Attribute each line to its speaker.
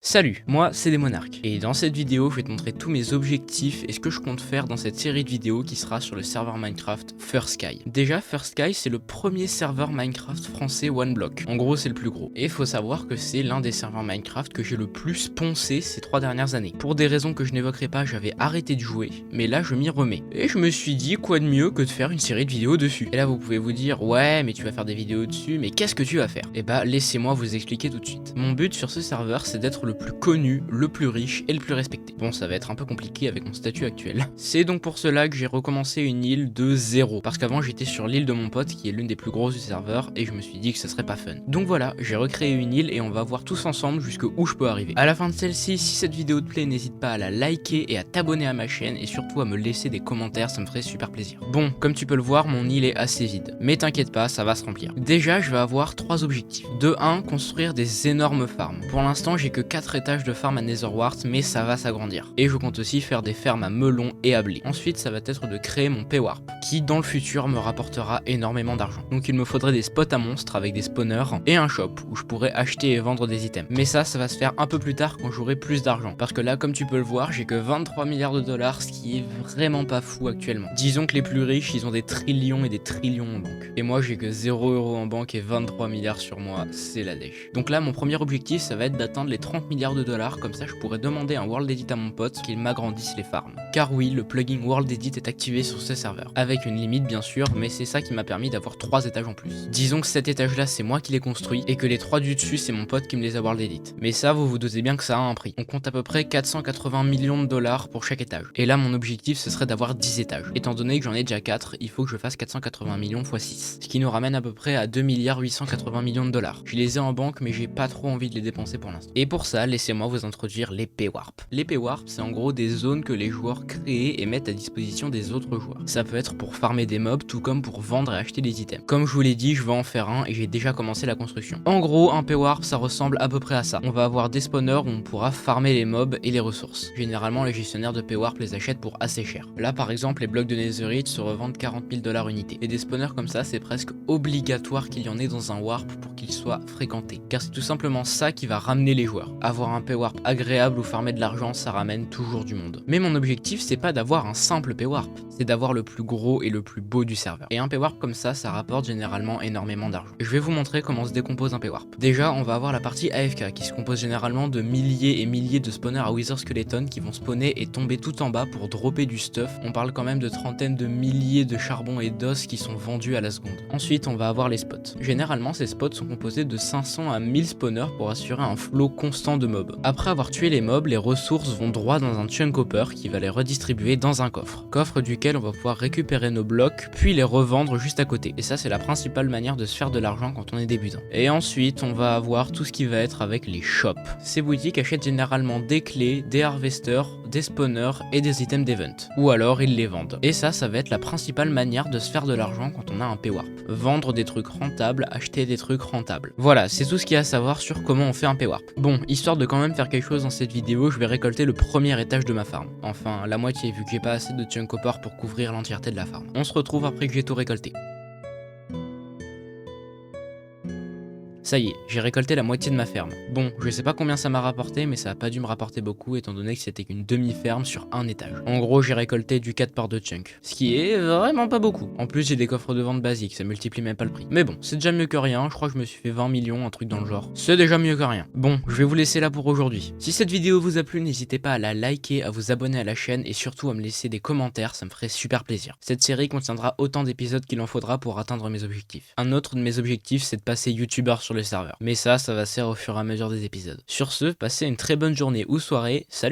Speaker 1: Salut, moi c'est Desmonarques, et dans cette vidéo je vais te montrer tous mes objectifs et ce que je compte faire dans cette série de vidéos qui sera sur le serveur Minecraft First Sky. Déjà First Sky c'est le premier serveur Minecraft français one block, en gros c'est le plus gros, et il faut savoir que c'est l'un des serveurs Minecraft que j'ai le plus poncé ces 3 dernières années. Pour des raisons que je n'évoquerai pas, j'avais arrêté de jouer, mais là je m'y remets, et je me suis dit quoi de mieux que de faire une série de vidéos dessus. Et là vous pouvez vous dire ouais mais tu vas faire des vidéos dessus, mais qu'est-ce que tu vas faire? Et bah laissez-moi vous expliquer tout de suite. Mon but sur ce serveur c'est d'être le plus connu, le plus riche et le plus respecté. Bon, ça va être un peu compliqué avec mon statut actuel. C'est donc pour cela que j'ai recommencé une île de zéro, parce qu'avant j'étais sur l'île de mon pote qui est l'une des plus grosses du serveur et je me suis dit que ça serait pas fun. Donc voilà, j'ai recréé une île et on va voir tous ensemble jusqu'où je peux arriver. À la fin de celle-ci, si cette vidéo te plaît, n'hésite pas à la liker et à t'abonner à ma chaîne et surtout à me laisser des commentaires, ça me ferait super plaisir. Bon, comme tu peux le voir, mon île est assez vide, mais t'inquiète pas, ça va se remplir. Déjà, je vais avoir 3 objectifs. De 1, construire des énormes farms. Pour l'instant, j'ai que 4 étages de farm à Netherwart, mais ça va s'agrandir. Et je compte aussi faire des fermes à melons et à blé. Ensuite, ça va être de créer mon P-Warp, qui dans le futur me rapportera énormément d'argent. Donc il me faudrait des spots à monstres avec des spawners et un shop où je pourrais acheter et vendre des items. Mais ça va se faire un peu plus tard quand j'aurai plus d'argent. Parce que là, comme tu peux le voir, j'ai que 23 milliards de dollars, ce qui est vraiment pas fou actuellement. Disons que les plus riches, ils ont des trillions et des trillions en banque. Et moi, j'ai que 0 € en banque et 23 milliards sur moi, c'est la dèche. Donc là, mon premier objectif, ça va être d'atteindre les 30 milliards de dollars, comme ça je pourrais demander un World Edit à mon pote qu'il m'agrandisse les farms. Car oui, le plugin World Edit est activé sur ce serveur, avec une limite bien sûr, mais c'est ça qui m'a permis d'avoir 3 étages en plus. Disons que cet étage là c'est moi qui l'ai construit, et que les 3 du dessus c'est mon pote qui me les a World Edit. Mais ça vous vous doutez bien que ça a un prix. On compte à peu près 480 millions de dollars pour chaque étage. Et là mon objectif ce serait d'avoir 10 étages. Étant donné que j'en ai déjà 4, il faut que je fasse 480 millions x 6. Ce qui nous ramène à peu près à 2 880 millions de dollars. Je les ai en banque mais j'ai pas trop envie de les dépenser pour l'instant. Et pour ça, laissez-moi vous introduire les P-Warp. Les P-Warp, c'est en gros des zones que les joueurs créent et mettent à disposition des autres joueurs. Ça peut être pour farmer des mobs, tout comme pour vendre et acheter des items. Comme je vous l'ai dit, je vais en faire un et j'ai déjà commencé la construction. En gros, un P-Warp, ça ressemble à peu près à ça. On va avoir des spawners où on pourra farmer les mobs et les ressources. Généralement, les gestionnaires de P-Warp les achètent pour assez cher. Là, par exemple, les blocs de Netherite se revendent 40 000 $ unité. Et des spawners comme ça, c'est presque obligatoire qu'il y en ait dans un warp pour qu'il soit fréquenté. Car c'est tout simplement ça qui va ramener les joueurs. Avoir un P-Warp agréable ou farmer de l'argent, ça ramène toujours du monde. Mais mon objectif, c'est pas d'avoir un simple P-Warp, c'est d'avoir le plus gros et le plus beau du serveur. Et un P-Warp comme ça rapporte généralement énormément d'argent. Je vais vous montrer comment se décompose un P-Warp. Déjà, on va avoir la partie AFK qui se compose généralement de milliers et milliers de spawners à Wither Skeleton qui vont spawner et tomber tout en bas pour dropper du stuff. On parle quand même de trentaines de milliers de charbon et d'os qui sont vendus à la seconde. Ensuite, on va avoir les spots. Généralement, ces spots sont composés de 500 à 1000 spawners pour assurer un flow constant de mobs. Après avoir tué les mobs, les ressources vont droit dans un chunk hopper qui va les redistribuer dans un coffre duquel on va pouvoir récupérer nos blocs puis les revendre juste à côté. Et ça c'est la principale manière de se faire de l'argent quand on est débutant. Et ensuite on va avoir tout ce qui va être avec les shops. Ces boutiques achètent généralement des clés, des harvesters, des spawners et des items d'event. Ou alors ils les vendent. Et ça va être la principale manière de se faire de l'argent quand on a un P-Warp. Vendre des trucs rentables, acheter des trucs rentables. Voilà, c'est tout ce qu'il y a à savoir sur comment on fait un P-Warp. Bon, histoire de quand même faire quelque chose dans cette vidéo, je vais récolter le premier étage de ma farm. Enfin, la moitié vu que j'ai pas assez de chunk hopper pour couvrir l'entièreté de la farm. On se retrouve après que j'ai tout récolté. Ça y est, j'ai récolté la moitié de ma ferme. Bon, je sais pas combien ça m'a rapporté, mais ça a pas dû me rapporter beaucoup étant donné que c'était qu'une demi-ferme sur un étage. En gros, j'ai récolté du 4 par 2 chunk, ce qui est vraiment pas beaucoup. En plus, j'ai des coffres de vente basiques, ça multiplie même pas le prix. Mais bon, c'est déjà mieux que rien, je crois que je me suis fait 20 millions, un truc dans le genre. C'est déjà mieux que rien. Bon, je vais vous laisser là pour aujourd'hui. Si cette vidéo vous a plu, n'hésitez pas à la liker, à vous abonner à la chaîne et surtout à me laisser des commentaires, ça me ferait super plaisir. Cette série contiendra autant d'épisodes qu'il en faudra pour atteindre mes objectifs. Un autre de mes objectifs, c'est de passer youtubeur sur le serveur. Mais ça va se faire au fur et à mesure des épisodes. Sur ce, passez une très bonne journée ou soirée, salut!